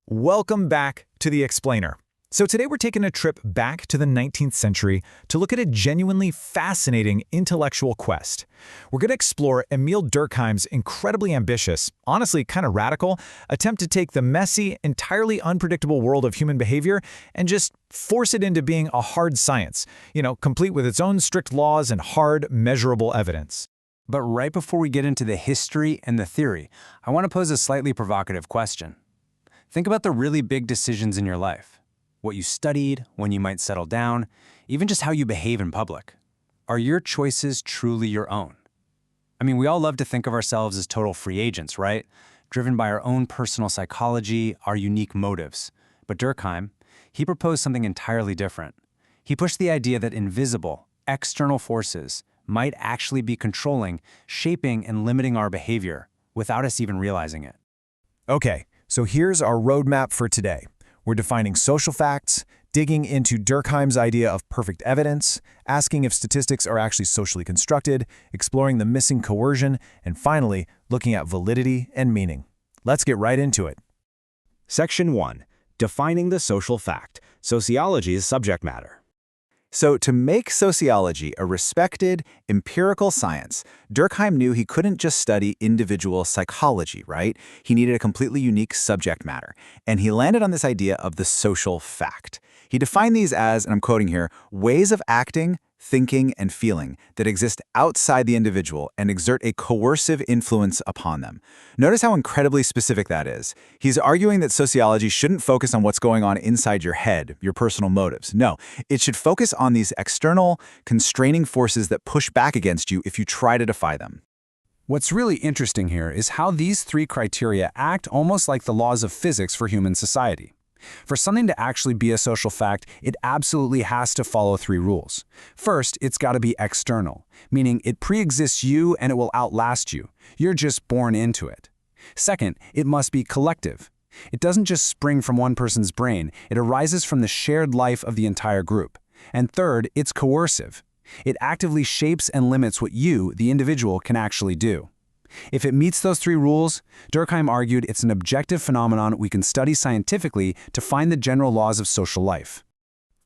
Welcome back to The Explainer. So today we're taking a trip back to the 19th century to look at a genuinely fascinating intellectual quest. We're going to explore Emil Durkheim's incredibly ambitious, honestly kind of radical, attempt to take the messy, entirely unpredictable world of human behavior and just force it into being a hard science, complete with its own strict laws and hard, measurable evidence. But right before we get into the history and the theory, I want to pose a slightly provocative question. Think about the really big decisions in your life. What you studied, when you might settle down, even just how you behave in public. Are your choices truly your own? I mean, we all love to think of ourselves as total free agents, right? Driven by our own personal psychology, our unique motives. But Durkheim, he proposed something entirely different. He pushed the idea that invisible, external forces might actually be controlling, shaping, and limiting our behavior without us even realizing it. Okay, so here's our roadmap for today. We're defining social facts, digging into Durkheim's idea of perfect evidence, asking if statistics are actually socially constructed, exploring the missing coercion, and finally, looking at validity and meaning. Let's get right into it. Section 1. Defining the social fact, sociology's subject matter. So to make sociology a respected, empirical science, Durkheim knew he couldn't just study individual psychology, right? He needed a completely unique subject matter. And he landed on this idea of the social fact. He defined these as, and I'm quoting here, ways of acting, thinking, and feeling that exist outside the individual and exert a coercive influence upon them. Notice how incredibly specific that is. He's arguing that sociology shouldn't focus on what's going on inside your head, your personal motives. No, it should focus on these external, constraining forces that push back against you if you try to defy them. What's really interesting here is how these three criteria act almost like the laws of physics for human society. For something to actually be a social fact, it absolutely has to follow three rules. First, it's got to be external, meaning it pre-exists you and it will outlast you. You're just born into it. Second, it must be collective. It doesn't just spring from one person's brain, it arises from the shared life of the entire group. And third, it's coercive. It actively shapes and limits what you, the individual, can actually do. If it meets those three rules, Durkheim argued it's an objective phenomenon we can study scientifically to find the general laws of social life.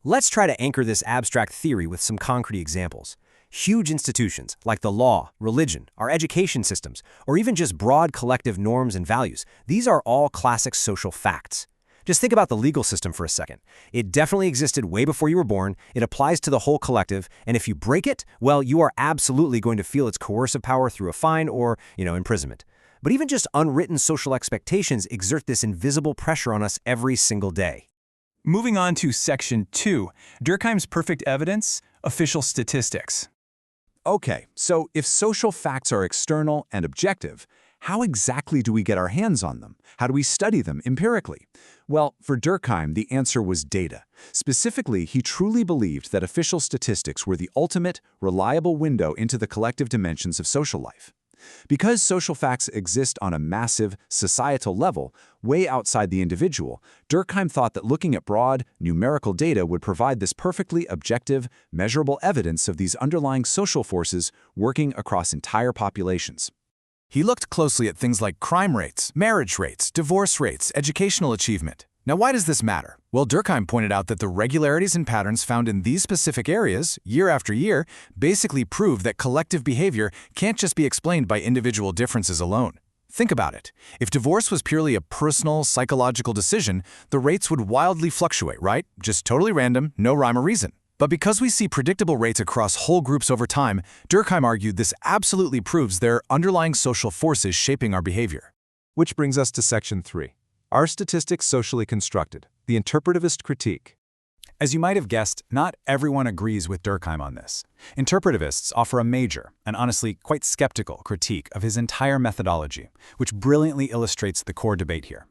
Let's try to anchor this abstract theory with some concrete examples. Huge institutions like the law, religion, our education systems, or even just broad collective norms and values, these are all classic social facts. Just think about the legal system for a second. It definitely existed way before you were born, it applies to the whole collective, and if you break it, well, you are absolutely going to feel its coercive power through a fine or, imprisonment. But even just unwritten social expectations exert this invisible pressure on us every single day. Moving on to Section 2, Durkheim's perfect evidence, official statistics. Okay, so if social facts are external and objective, how exactly do we get our hands on them? How do we study them empirically? Well, for Durkheim, the answer was data. Specifically, he truly believed that official statistics were the ultimate, reliable window into the collective dimensions of social life. Because social facts exist on a massive, societal level, way outside the individual, Durkheim thought that looking at broad, numerical data would provide this perfectly objective, measurable evidence of these underlying social forces working across entire populations. He looked closely at things like crime rates, marriage rates, divorce rates, educational achievement. Now, why does this matter? Well, Durkheim pointed out that the regularities and patterns found in these specific areas, year after year, basically prove that collective behavior can't just be explained by individual differences alone. Think about it. If divorce was purely a personal, psychological decision, the rates would wildly fluctuate, right? Just totally random, no rhyme or reason. But because we see predictable rates across whole groups over time, Durkheim argued this absolutely proves there are underlying social forces shaping our behavior. Which brings us to Section 3. Are statistics socially constructed? The interpretivist critique. As you might have guessed, not everyone agrees with Durkheim on this. Interpretivists offer a major, and honestly quite skeptical, critique of his entire methodology, which brilliantly illustrates the core debate here.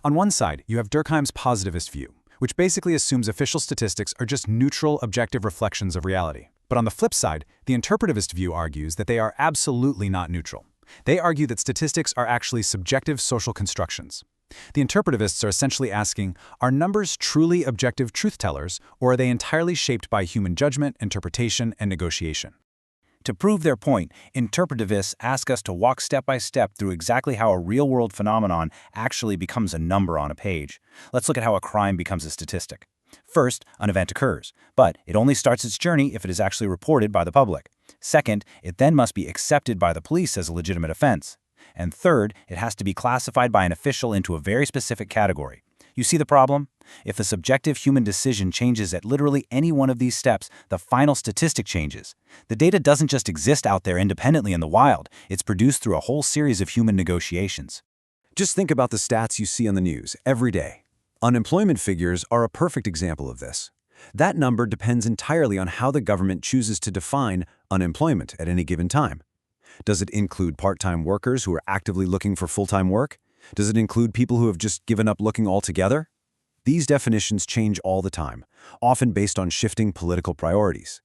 On one side, you have Durkheim's positivist view, which basically assumes official statistics are just neutral, objective reflections of reality. But on the flip side, the interpretivist view argues that they are absolutely not neutral. They argue that statistics are actually subjective social constructions. The interpretivists are essentially asking, are numbers truly objective truth tellers, or are they entirely shaped by human judgment, interpretation, and negotiation? To prove their point, interpretivists ask us to walk step by step through exactly how a real-world phenomenon actually becomes a number on a page. Let's look at how a crime becomes a statistic. First, an event occurs, but it only starts its journey if it is actually reported by the public. Second, it then must be accepted by the police as a legitimate offense. And third, it has to be classified by an official into a very specific category. You see the problem? If the subjective human decision changes at literally any one of these steps, the final statistic changes. The data doesn't just exist out there independently in the wild, it's produced through a whole series of human negotiations. Just think about the stats you see on the news every day. Unemployment figures are a perfect example of this. That number depends entirely on how the government chooses to define unemployment at any given time. Does it include part-time workers who are actively looking for full-time work? Does it include people who have just given up looking altogether? These definitions change all the time, often based on shifting political priorities.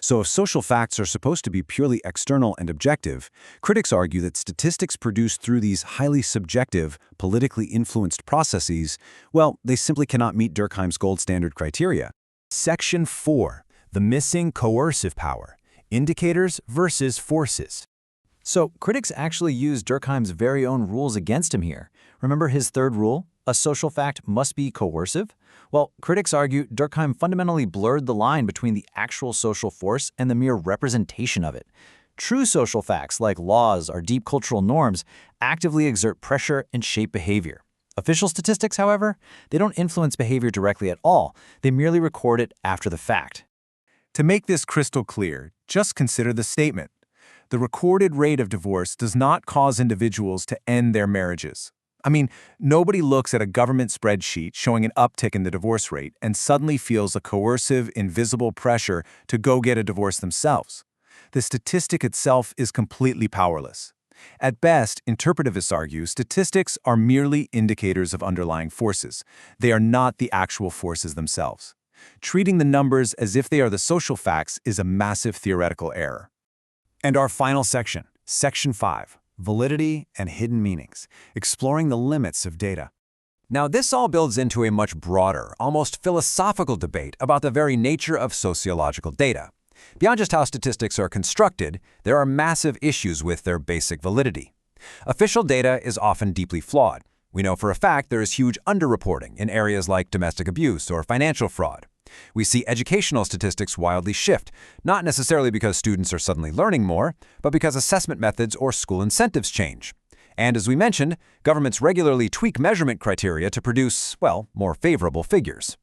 So if social facts are supposed to be purely external and objective, critics argue that statistics produced through these highly subjective, politically influenced processes, well, they simply cannot meet Durkheim's gold standard criteria. Section 4. The missing coercive power. Indicators versus forces. So, critics actually use Durkheim's very own rules against him here. Remember his third rule? A social fact must be coercive? Well, critics argue Durkheim fundamentally blurred the line between the actual social force and the mere representation of it. True social facts, like laws or deep cultural norms, actively exert pressure and shape behavior. Official statistics, however, they don't influence behavior directly at all. They merely record it after the fact. To make this crystal clear, just consider the statement. The recorded rate of divorce does not cause individuals to end their marriages. I mean, nobody looks at a government spreadsheet showing an uptick in the divorce rate and suddenly feels a coercive, invisible pressure to go get a divorce themselves. The statistic itself is completely powerless. At best, interpretivists argue statistics are merely indicators of underlying forces. They are not the actual forces themselves. Treating the numbers as if they are the social facts is a massive theoretical error. And our final section, Section 5, Validity and Hidden Meanings, exploring the limits of data. Now, this all builds into a much broader, almost philosophical debate about the very nature of sociological data. Beyond just how statistics are constructed, there are massive issues with their basic validity. Official data is often deeply flawed. We know for a fact there is huge underreporting in areas like domestic abuse or financial fraud. We see educational statistics wildly shift, not necessarily because students are suddenly learning more, but because assessment methods or school incentives change. And as we mentioned, governments regularly tweak measurement criteria to produce, well, more favorable figures.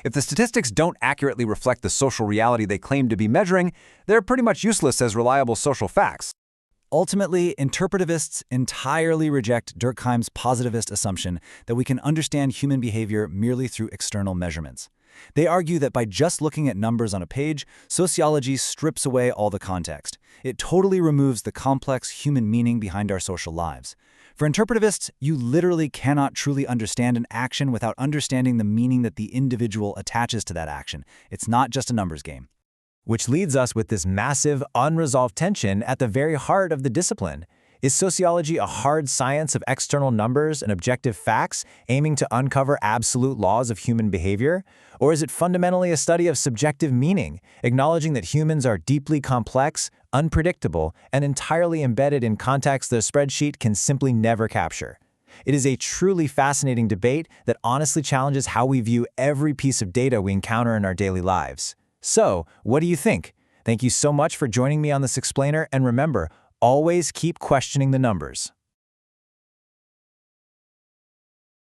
If the statistics don't accurately reflect the social reality they claim to be measuring, they're pretty much useless as reliable social facts. Ultimately, interpretivists entirely reject Durkheim's positivist assumption that we can understand human behavior merely through external measurements. They argue that by just looking at numbers on a page, sociology strips away all the context. It totally removes the complex human meaning behind our social lives. For interpretivists, you literally cannot truly understand an action without understanding the meaning that the individual attaches to that action. It's not just a numbers game. Which leads us with this massive, unresolved tension at the very heart of the discipline. Is sociology a hard science of external numbers and objective facts, aiming to uncover absolute laws of human behavior? Or is it fundamentally a study of subjective meaning, acknowledging that humans are deeply complex, unpredictable, and entirely embedded in contexts the spreadsheet can simply never capture? It is a truly fascinating debate that honestly challenges how we view every piece of data we encounter in our daily lives. So, what do you think? Thank you so much for joining me on this explainer, and remember, always keep questioning the numbers.